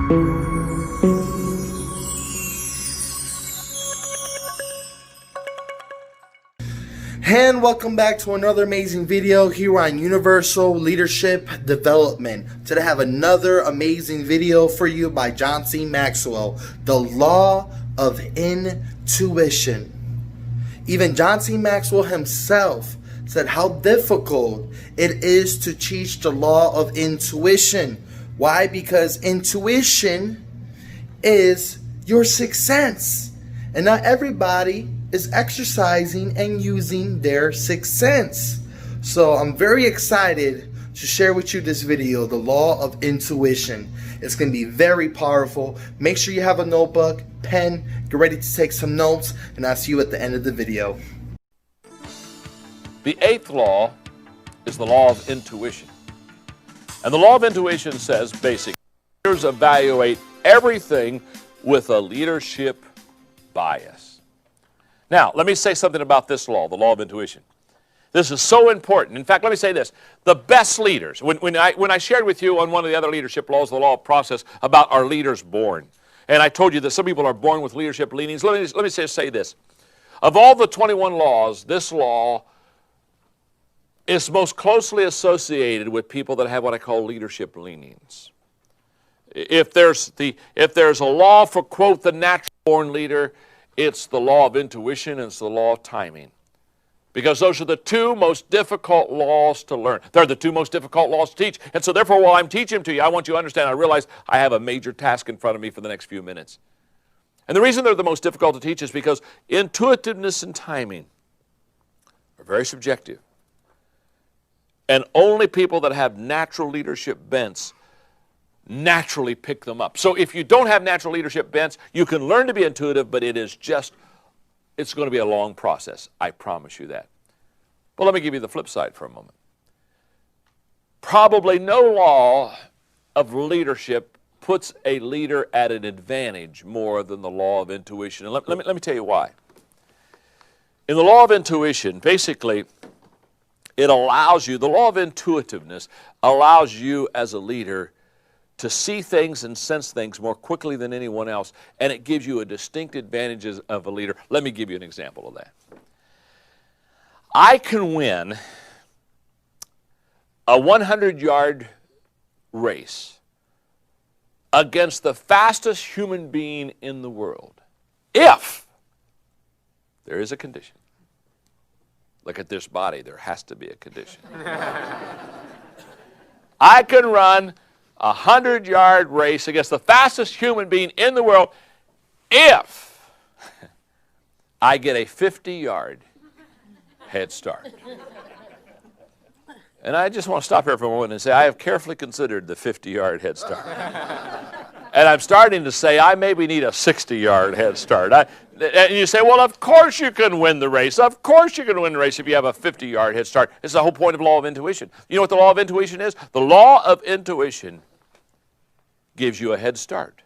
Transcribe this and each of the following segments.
And welcome back to another amazing video here on Universol Leadership Development. Today I have another amazing video for you by John C Maxwell, The Law of Intuition. Even John C Maxwell himself said how difficult it is to teach the law of intuition. Why? Because intuition is your sixth sense. And not everybody is exercising and using their sixth sense. So I'm very excited to share with you this video, The Law of Intuition. It's going to be very powerful. Make sure you have a notebook, pen, get ready to take some notes, and I'll see you at the end of the video. The eighth law is the law of intuition. And the law of intuition says basically, leaders evaluate everything with a leadership bias. Now, let me say something about this law, the law of intuition. This is so important. In fact, let me say this. The best leaders, when I shared with you on one of the other leadership laws, the law of process, about our leaders born, and I told you that some people are born with leadership leanings, let me just say this. Of all the 21 laws, this law is most closely associated with people that have what I call leadership leanings. If there's a law for, quote, the natural born leader, it's the law of intuition and it's the law of timing. Because those are the two most difficult laws to learn. They're the two most difficult laws to teach. And so therefore, while I'm teaching them to you, I want you to understand, I realize I have a major task in front of me for the next few minutes. And the reason they're the most difficult to teach is because intuitiveness and timing are very subjective. And only people that have natural leadership bents naturally pick them up. So if you don't have natural leadership bents, you can learn to be intuitive, but it's going to be a long process. I promise you that. But let me give you the flip side for a moment. Probably no law of leadership puts a leader at an advantage more than the law of intuition. And let me tell you why. In the law of intuition, basically, it allows you, the law of intuitiveness allows you as a leader to see things and sense things more quickly than anyone else, and it gives you a distinct advantage of a leader. Let me give you an example of that. I can win a 100-yard race against the fastest human being in the world if there is a condition. Look at this body, there has to be a condition. I can run a 100-yard race against the fastest human being in the world if I get a 50-yard head start. And I just want to stop here for a moment and say I have carefully considered the 50-yard head start. And I'm starting to say I maybe need a 60-yard head start. And you say, well, of course you can win the race. Of course you can win the race if you have a 50-yard head start. It's the whole point of the law of intuition. You know what the law of intuition is? The law of intuition gives you a head start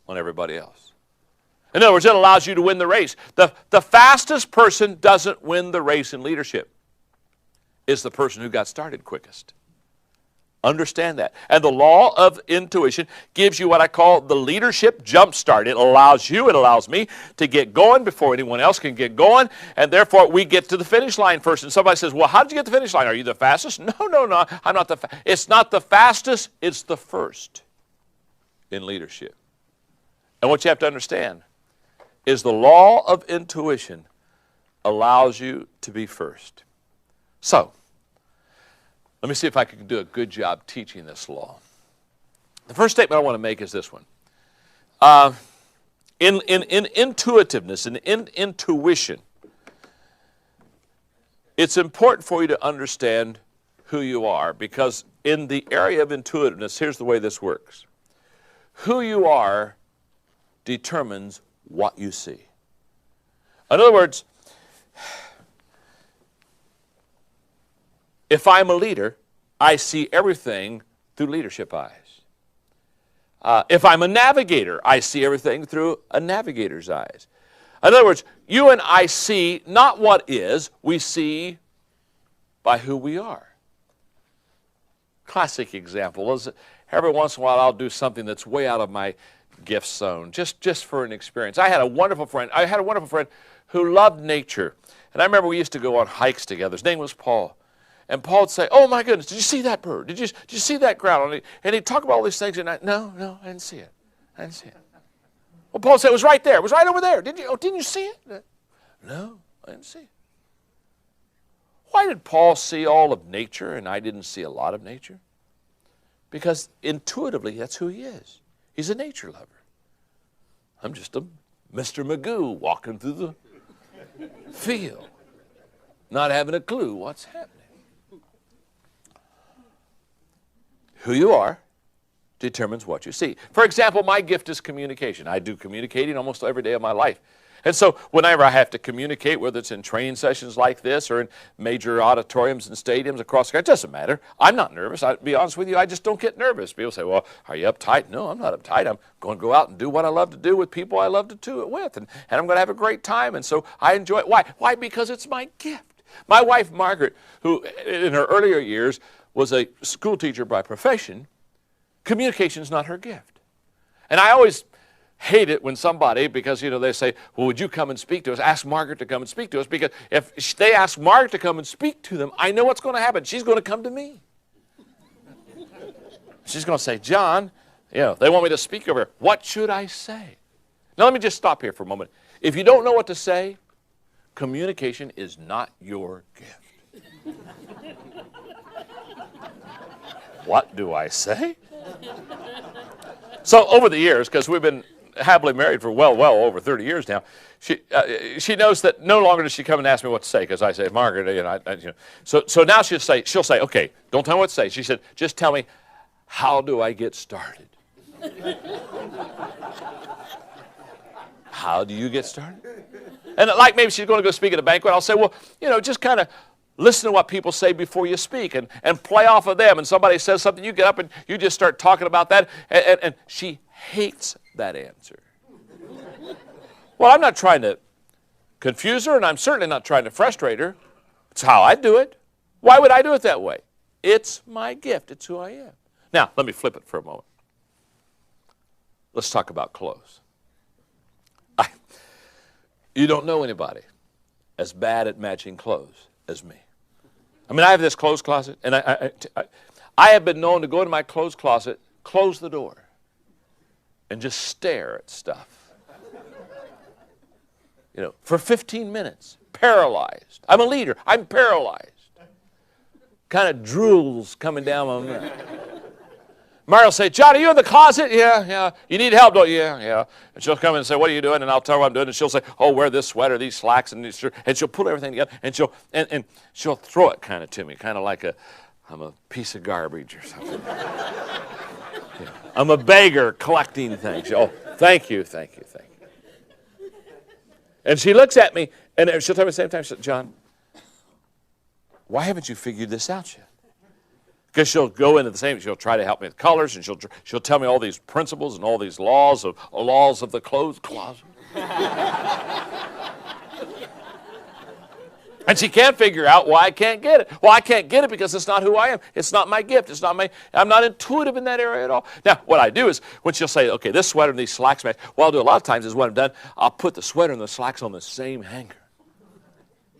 on everybody else. In other words, it allows you to win the race. The fastest person doesn't win the race in leadership. It's the person who got started quickest. Understand that. And the law of intuition gives you what I call the leadership jump start. It allows you, it allows me to get going before anyone else can get going, and therefore we get to the finish line first. And somebody says, well, how did you get to the finish line? Are you the fastest? No, I'm not the fastest. It's not the fastest, it's the first in leadership. And what you have to understand is the law of intuition allows you to be first. So, let me see if I can do a good job teaching this law. The first statement I want to make is this one. In intuitiveness, in intuition, it's important for you to understand who you are, because in the area of intuitiveness, here's the way this works. Who you are determines what you see. In other words, if I'm a leader, I see everything through leadership eyes. If I'm a navigator, I see everything through a navigator's eyes. In other words, you and I see not what is, we see by who we are. classic example is every once in a while I'll do something that's way out of my gift zone, just for an experience. I had a wonderful friend who loved nature. And I remember we used to go on hikes together. His name was Paul. And Paul would say, "Oh my goodness, did you see that bird? Did you see that ground?" And he'd talk about all these things, and no, I didn't see it. I didn't see it. Well, Paul said, "It was right there. It was right over there. Didn't you see it?" No, I didn't see it. Why did Paul see all of nature and I didn't see a lot of nature? Because intuitively, that's who he is. He's a nature lover. I'm just a Mr. Magoo walking through the field, not having a clue what's happening. Who you are determines what you see. For example, my gift is communication. I do communicating almost every day of my life. And so whenever I have to communicate, whether it's in training sessions like this or in major auditoriums and stadiums across the country, it doesn't matter. I'm not nervous. I'll be honest with you, I just don't get nervous. People say, "Well, are you uptight?" No, I'm not uptight. I'm going to go out and do what I love to do with people I love to do it with. And I'm going to have a great time. And so I enjoy it. Why? Why? Because it's my gift. My wife, Margaret, who in her earlier years was a school teacher by profession, communication is not her gift. And I always hate it when somebody, because, they say, "Well, would you come and speak to us?" Ask Margaret to come and speak to us, because if they ask Margaret to come and speak to them, I know what's going to happen. She's going to come to me. She's going to say, "John, they want me to speak over here. What should I say?" Now, let me just stop here for a moment. If you don't know what to say, communication is not your gift. What do I say? So over the years, because we've been happily married for well over 30 years now, she knows that no longer does she come and ask me what to say, because I say, "Margaret," So now she'll say, "Okay, don't tell me what to say." She said, "Just tell me, how do I get started?" How do you get started? And like maybe she's going to go speak at a banquet, I'll say, "Well, just kind of listen to what people say before you speak and play off of them." And somebody says something, you get up and you just start talking about that. And she hates that answer. Well, I'm not trying to confuse her, and I'm certainly not trying to frustrate her. It's how I do it. Why would I do it that way? It's my gift. It's who I am. Now, let me flip it for a moment. Let's talk about clothes. You don't know anybody as bad at matching clothes as me. I have this clothes closet, and I have been known to go into my clothes closet, close the door, and just stare at stuff. For 15 minutes, paralyzed. I'm a leader. I'm paralyzed. Kind of drools coming down my mouth. Mary will say, "John, are you in the closet?" Yeah. "You need help, don't you?" Yeah. And she'll come in and say, "What are you doing?" And I'll tell her what I'm doing. And she'll say, "Oh, wear this sweater, these slacks, and these shirts." And she'll pull everything together, and she'll throw it kind of to me, kind of like I'm a piece of garbage or something. I'm a beggar collecting things. "Oh, thank you. And she looks at me, and she'll tell me at the same time, she said, "John, why haven't you figured this out yet?" Because she'll go into she'll try to help me with colors, and she'll tell me all these principles and all these laws of the clothes closet. And she can't figure out why I can't get it. Well, I can't get it because it's not who I am. It's not my gift. I'm not intuitive in that area at all. Now, what I do is, when she'll say, "Okay, this sweater and these slacks match," what I'll do a lot of times is, what I've done, I'll put the sweater and the slacks on the same hanger.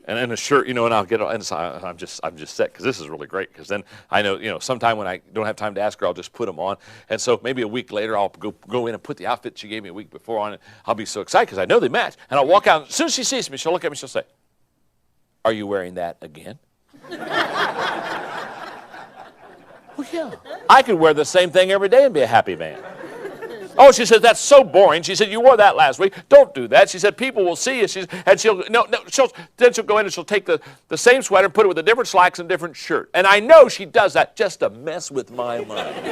And then a shirt, and I'll get it, and I'm just set, because this is really great, because then I know, sometime when I don't have time to ask her, I'll just put them on. And so maybe a week later, I'll go in and put the outfit she gave me a week before on, and I'll be so excited because I know they match. And I'll walk out, and as soon as she sees me, she'll look at me, she'll say, "Are you wearing that again?" Well, yeah. I could wear the same thing every day and be a happy man. "Oh," she said, "that's so boring." She said, "You wore that last week. Don't do that." She said, "People will see you." Then she'll go in and she'll take the same sweater and put it with the different slacks and different shirt. And I know she does that just to mess with my mind.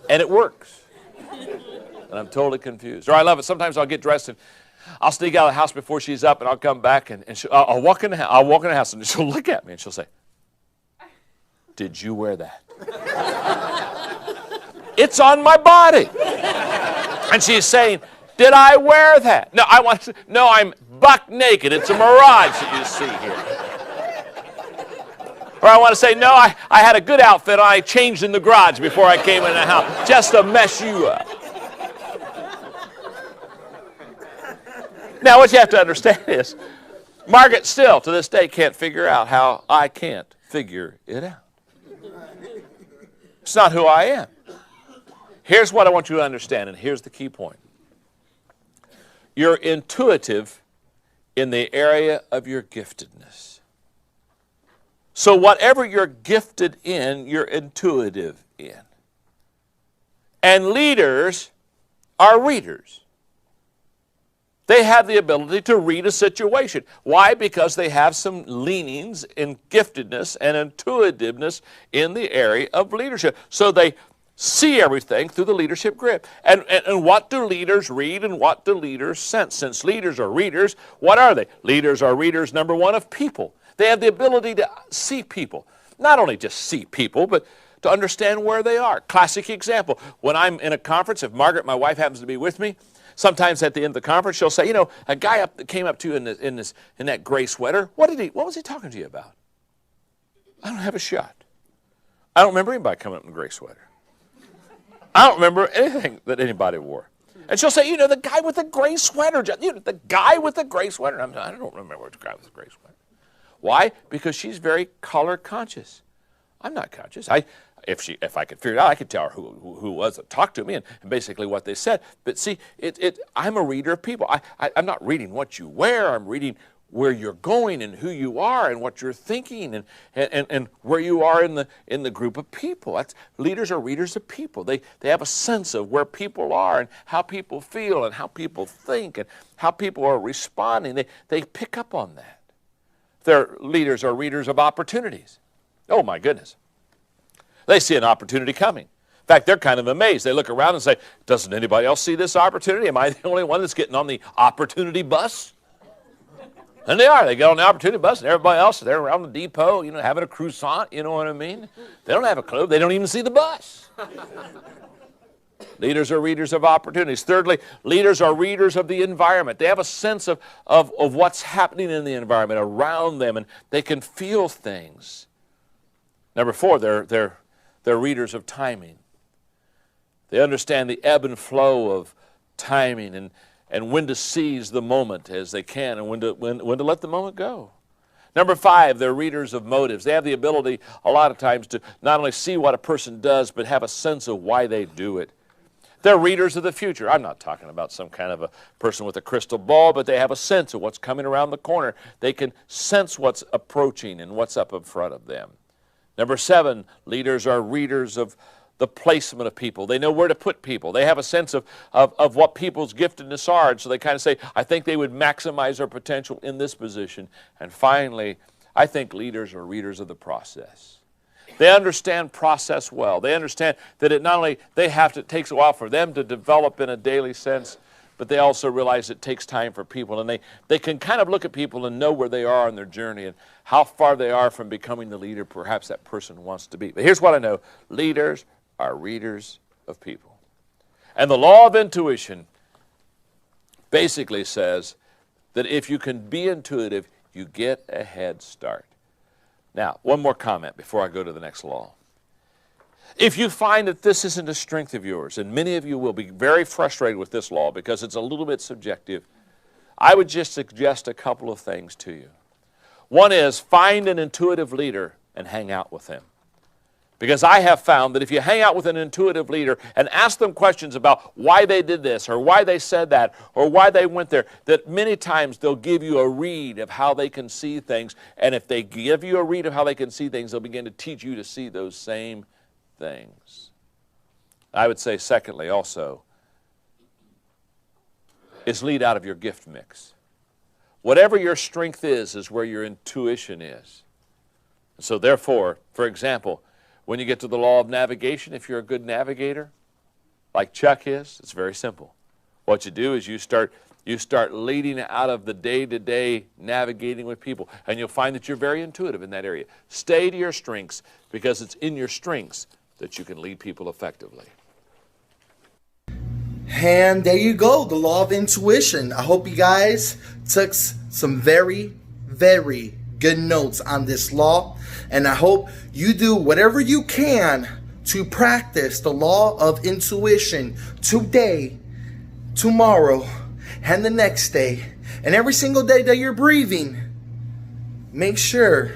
And it works. And I'm totally confused. Or I love it. Sometimes I'll get dressed and I'll sneak out of the house before she's up, and I'll come back and I'll walk in the house, and she'll look at me and she'll say, "Did you wear that?" It's on my body. And she's saying, "Did I wear that?" No, I'm buck naked. It's a mirage that you see here. Or I want to say, no, I had a good outfit. I changed in the garage before I came in the house just to mess you up. Now, what you have to understand is, Margaret still, to this day, can't figure out how I can't figure it out. It's not who I am. Here's what I want you to understand, and here's the key point. You're intuitive in the area of your giftedness. So whatever you're gifted in, you're intuitive in. And leaders are readers. They have the ability to read a situation. Why? Because they have some leanings in giftedness and intuitiveness in the area of leadership. So they see everything through the leadership grip. And what do leaders read and what do leaders sense? Since leaders are readers, what are they? Leaders are readers, number one, of people. They have the ability to see people. Not only just see people, but to understand where they are. Classic example, when I'm in a conference, if Margaret, my wife, happens to be with me, sometimes at the end of the conference, she'll say, you know, a guy came up to you in that gray sweater. What was he talking to you about? I don't have a shot. I don't remember anybody coming up in a gray sweater. I don't remember anything that anybody wore. And she'll say, you know, the guy with the gray sweater. You know, the guy with the gray sweater. I don't remember the guy with the gray sweater. Why? Because she's very color conscious. I'm not conscious. If I could figure it out, I could tell her who was that talked to me and basically what they said. But see, I'm a reader of people. I'm not reading what you wear. I'm reading where you're going and who you are and what you're thinking and where you are in the group of people. Leaders are readers of people. They have a sense of where people are and how people feel and how people think and how people are responding. They pick up on that. Their leaders are readers of opportunities. Oh my goodness. They see an opportunity coming. In fact, they're kind of amazed. They look around and say, doesn't anybody else see this opportunity? Am I the only one that's getting on the opportunity bus? And they are. They get on the opportunity bus, and everybody else, they're around the depot, you know, having a croissant, you know what I mean? They don't have a clue. They don't even see the bus. Leaders are readers of opportunities. Thirdly, leaders are readers of the environment. They have a sense of what's happening in the environment around them, and they can feel things. Number four, they're readers of timing. They understand the ebb and flow of timing and when to seize the moment as they can and when to let the moment go. Number five, they're readers of motives. They have the ability a lot of times to not only see what a person does, but have a sense of why they do it. They're readers of the future. I'm not talking about some kind of a person with a crystal ball, but they have a sense of what's coming around the corner. They can sense what's approaching and what's up in front of them. Number seven, leaders are readers of the placement of people. They know where to put people. They have a sense of what people's giftedness are, and so they kind of say, I think they would maximize their potential in this position. And finally, I think leaders are readers of the process. They understand process well. They understand that it not only it takes a while for them to develop in a daily sense, but they also realize it takes time for people. And they can kind of look at people and know where they are on their journey and how far they are from becoming the leader perhaps that person wants to be. But here's what I know. Leaders are readers of people. And the law of intuition basically says that if you can be intuitive, you get a head start. Now, one more comment before I go to the next law. If you find that this isn't a strength of yours, and many of you will be very frustrated with this law because it's a little bit subjective, I would just suggest a couple of things to you. One is find an intuitive leader and hang out with them. Because I have found that if you hang out with an intuitive leader and ask them questions about why they did this or why they said that or why they went there, that many times they'll give you a read of how they can see things. And if they give you a read of how they can see things, they'll begin to teach you to see those same things. I would say secondly also is lead out of your gift mix. Whatever your strength is where your intuition is. So therefore, for example, when you get to the law of navigation, if you're a good navigator, like Chuck is, it's very simple. What you do is you start leading out of the day-to-day navigating with people, and you'll find that you're very intuitive in that area. Stay to your strengths, because it's in your strengths that you can lead people effectively. And there you go, the law of intuition. I hope you guys took some very, very good notes on this law. And I hope you do whatever you can to practice the law of intuition today, tomorrow, and the next day. And every single day that you're breathing, make sure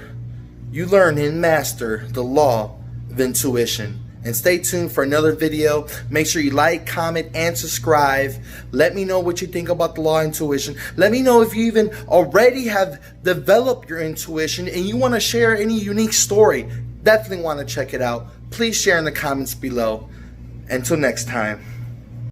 you learn and master the law of intuition. And stay tuned for another video. Make sure you like, comment, and subscribe. Let me know what you think about the law of intuition. Let me know if you even already have developed your intuition and you want to share any unique story. Definitely want to check it out. Please share in the comments below. Until next time.